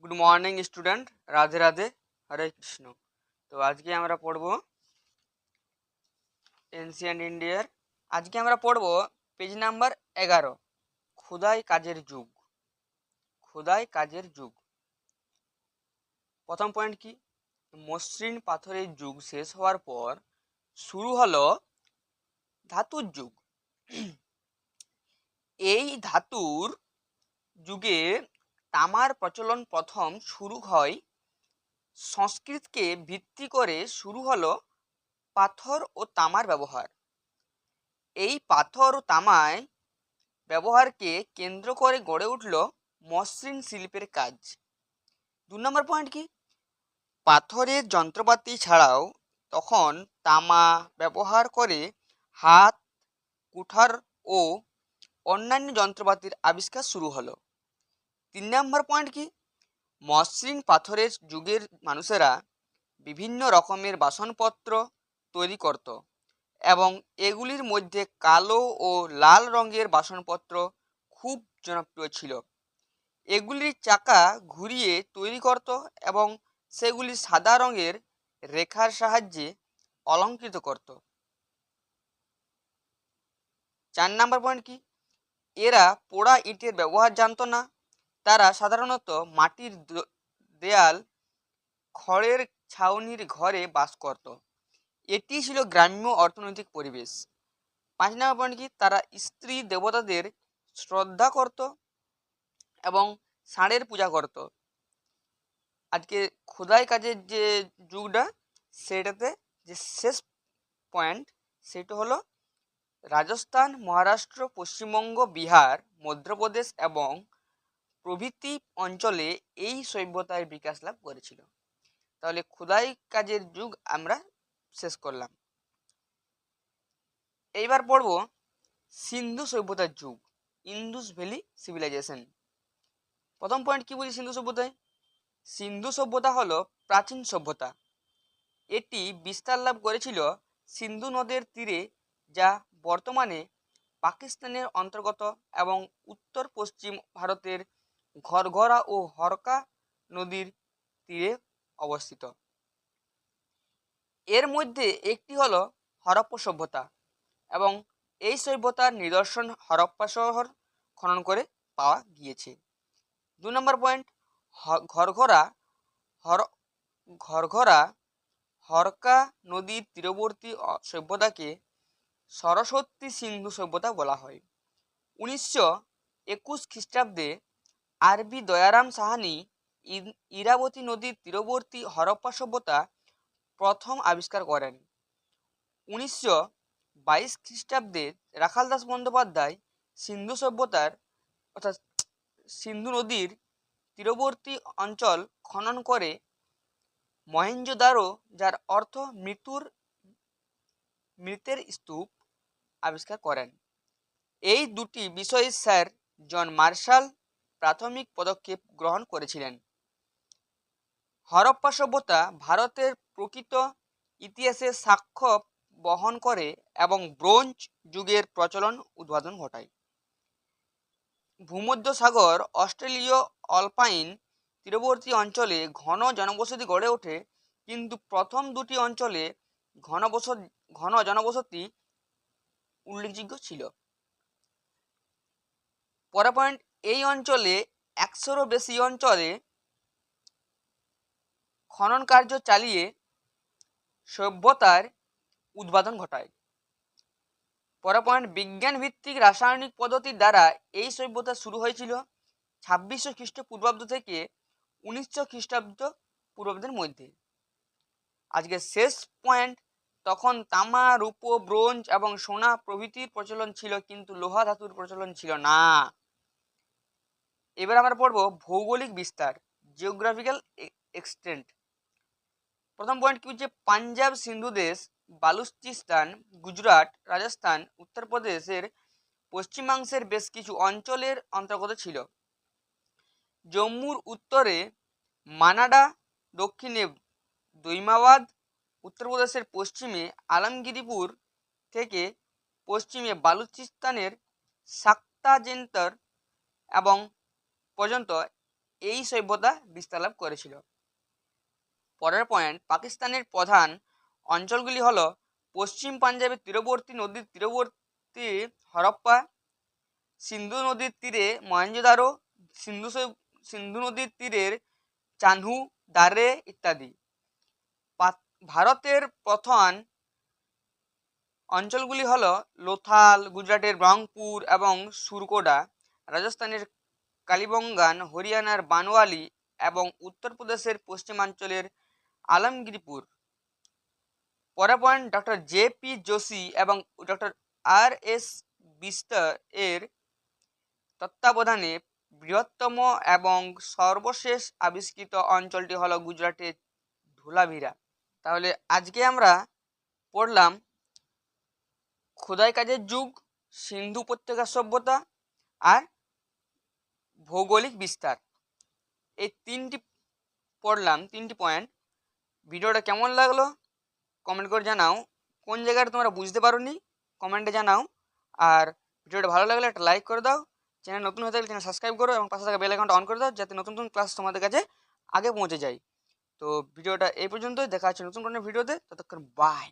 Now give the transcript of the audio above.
Good morning student, Radhe Radhe, Hare Krishna. তো আজকে আমরা পড়ব এনসিয়েন্ট ইন্ডিয়ার। আজকে আমরা পড়ব পেজ নাম্বার 11, খোদাই কাজের যুগ। খোদাই কাজের যুগ। প্রথম পয়েন্ট কি, মসৃণ পাথরের যুগ শেষ হওয়ার পর শুরু হলো ধাতুর যুগ। এই ধাতুর যুগে তামার প্রচলন প্রথম শুরু হয়। সংস্কৃতকে ভিত্তি করে শুরু হলো পাথর ও তামার ব্যবহার। এই পাথর ও তামায় ব্যবহারকে কেন্দ্র করে গড়ে উঠল মসৃণ শিল্পের কাজ। 2 নম্বর পয়েন্ট কি, পাথরের যন্ত্রপাতি ছাড়াও তখন তামা ব্যবহার করে হাত, কুঠার ও অন্যান্য যন্ত্রপাতির আবিষ্কার শুরু হলো। 3 নম্বর পয়েন্ট কি, মসৃণ পাথরের যুগের মানুষেরা বিভিন্ন রকমের বাসনপত্র তৈরি করত এবং এগুলির মধ্যে কালো ও লাল রঙের বাসনপত্র খুব জনপ্রিয় ছিল। এগুলির চাকা ঘুরিয়ে তৈরি করত এবং সেগুলি সাদা রঙের রেখার সাহায্যে অলঙ্কৃত করত। 4 নম্বর পয়েন্ট কি, এরা পোড়া ইটের ব্যবহার জানত না। তারা সাধারণত মাটির দেয়াল, খড়ের ছাউনির ঘরে বাস করত। এটি ছিল গ্রাম্য অর্থনৈতিক পরিবেশ। 5 নম্বর পয়েন্ট কি, তারা স্ত্রী দেবতাদের শ্রদ্ধা করত এবং ষাঁড়ের পূজা করত। আজকে খোদাই কাজের যে যুগটা, সেটাতে যে শেষ পয়েন্ট সেটা হলো রাজস্থান, মহারাষ্ট্র, পশ্চিমবঙ্গ, বিহার, মধ্যপ্রদেশ এবং প্রভৃতি অঞ্চলে এই সভ্যতার বিকাশ লাভ করেছিল। তাহলে খোদাই কাজের যুগ আমরা শেষ করলাম। এইবার পড়ব সিন্ধু সভ্যতার যুগ, ইন্দুস ভ্যালি সিভিলাইজেশন। প্রথম পয়েন্ট কি বুঝি সিন্ধু সভ্যতায়? সিন্ধু সভ্যতা হলো প্রাচীন সভ্যতা। এটি বিস্তার লাভ করেছিল সিন্ধু নদের তীরে, যা বর্তমানে পাকিস্তানের অন্তর্গত এবং উত্তর পশ্চিম ভারতের ঘরঘরা ও হরকা নদীর তীরে অবস্থিত। এর মধ্যে একটি হলো হরপ্পা সভ্যতা এবং এই সভ্যতার নিদর্শন হরপ্পা শহর খনন করে পাওয়া গিয়েছে। 2 নম্বর পয়েন্ট, ঘরঘরা ঘরঘরা হরকা নদীর তীরবর্তী সভ্যতাকে সরস্বতী সিন্ধু সভ্যতা বলা হয়। 1921 খ্রিস্টাব্দে আরবি দয়ারাম সাহানি ইরাবতী নদীর তীরবর্তী হরপ্পা সভ্যতা প্রথম আবিষ্কার করেন। 1922 খ্রিস্টাব্দে রাখালদাস বন্দ্যোপাধ্যায় সিন্ধু সভ্যতার অর্থাৎ সিন্ধু নদীর তীরবর্তী অঞ্চল খনন করে মহেঞ্জোদারো, যার অর্থ মৃতের স্তূপ, আবিষ্কার করেন। এই দুটি বিষয়ে স্যার জন মার্শাল প্রাথমিক পদক্ষেপ গ্রহণ করেছিলেন। হরপ্পা সভ্যতা ভারতের প্রকৃত ইতিহাসের সাক্ষ্য বহন করে এবং ব্রোঞ্জ যুগের প্রচলন উদ্বোধন ঘটায়। ভূমধ্যসাগর, অস্ট্রেলীয় অল্পাইন তীরবর্তী অঞ্চলে ঘন জনবসতি গড়ে ওঠে, কিন্তু প্রথম দুটি অঞ্চলে ঘন জনবসতি উল্লেখযোগ্য ছিল। পরের পয়েন্ট, এই অঞ্চলে 100-রও বেশি অঞ্চলে খনন কার্য চালিয়ে সভ্যতার উদ্বোধন ঘটায়। পরের পয়েন্ট, বিজ্ঞান ভিত্তিক রাসায়নিক পদ্ধতির দ্বারা এই সভ্যতা শুরু হয়েছিল 2600 খ্রিস্টপূর্বাব্দ থেকে 1900 খ্রিস্টাব্দ পূর্বাব্দের মধ্যে। আজকে শেষ পয়েন্ট, তখন তামা, রূপ, ব্রোঞ্জ এবং সোনা প্রভৃতির প্রচলন ছিল, কিন্তু লোহা ধাতুর প্রচলন ছিল না। এবার আমরা পড়ব ভৌগোলিক বিস্তার, জিওগ্রাফিক্যাল এক্সটেন্ট। প্রথম পয়েন্ট কি হচ্ছে, পাঞ্জাব, সিন্ধু দেশ, বালুচিস্তান, গুজরাট, রাজস্থান, উত্তরপ্রদেশের পশ্চিমাংশের বেশ কিছু অঞ্চলের অন্তর্গত ছিল। জম্মুর উত্তরে মানাডা, দক্ষিণে দৈমাবাদ, উত্তরপ্রদেশের পশ্চিমে আলমগিরিপুর থেকে পশ্চিমে বালুচিস্তানের সাক্তা জেন্তর এবং পর্যন্ত এই সভ্যতা বিস্তার লাভ করেছিল। পরের পয়েন্ট, পাকিস্তানের প্রধান অঞ্চলগুলি হলো পশ্চিম পাঞ্জাবের তীরবর্তী নদীর তীরবর্তী হরপ্পা, সিন্ধু নদীর তীরে মহেঞ্জোদারো, সিন্ধু নদীর তীরের চানহু, দারে ইত্যাদি। ভারতের প্রধান অঞ্চলগুলি হলো লোথাল, গুজরাটের ব্রহ্মপুর এবং সুরকোডা, রাজস্থানের কালিবঙ্গান, হরিয়ানার বানওয়ালি এবং উত্তরপ্রদেশের পশ্চিমাঞ্চলের আলমগীরপুর। পরের পয়েন্ট, ডক্টর জে.পি. যোশী এবং ডক্টর আর.এস. বিস্তার এর তত্ত্বাবধানে বৃহত্তম এবং সর্বশেষ আবিষ্কৃত অঞ্চলটি হলো গুজরাটের ধুলাভিরা। তাহলে আজকে আমরা পড়লাম খোদাই কাজের যুগ, সিন্ধু উপত্যকা সভ্যতা আর ভৌগোলিক বিস্তার। এই তিনটি পয়েন্ট। ভিডিওটা কেমন লাগলো কমেন্ট করে জানাও। কোন জায়গাটা তোমরা বুঝতে পারোনি কমেন্টে জানাও। আর ভিডিওটা ভালো লাগলে একটা লাইক করে দাও। চ্যানেল নতুন হয়ে থাকলে চ্যানেল সাবস্ক্রাইব করো এবং পাশে থাকা বেল আইকনটা অন করে দাও, যাতে নতুন নতুন ক্লাস তোমাদের কাছে আগে পৌঁছে যায়। তো ভিডিওটা এই পর্যন্তই, দেখা হচ্ছে নতুন কোনো ভিডিওতে। ততক্ষণ বাই।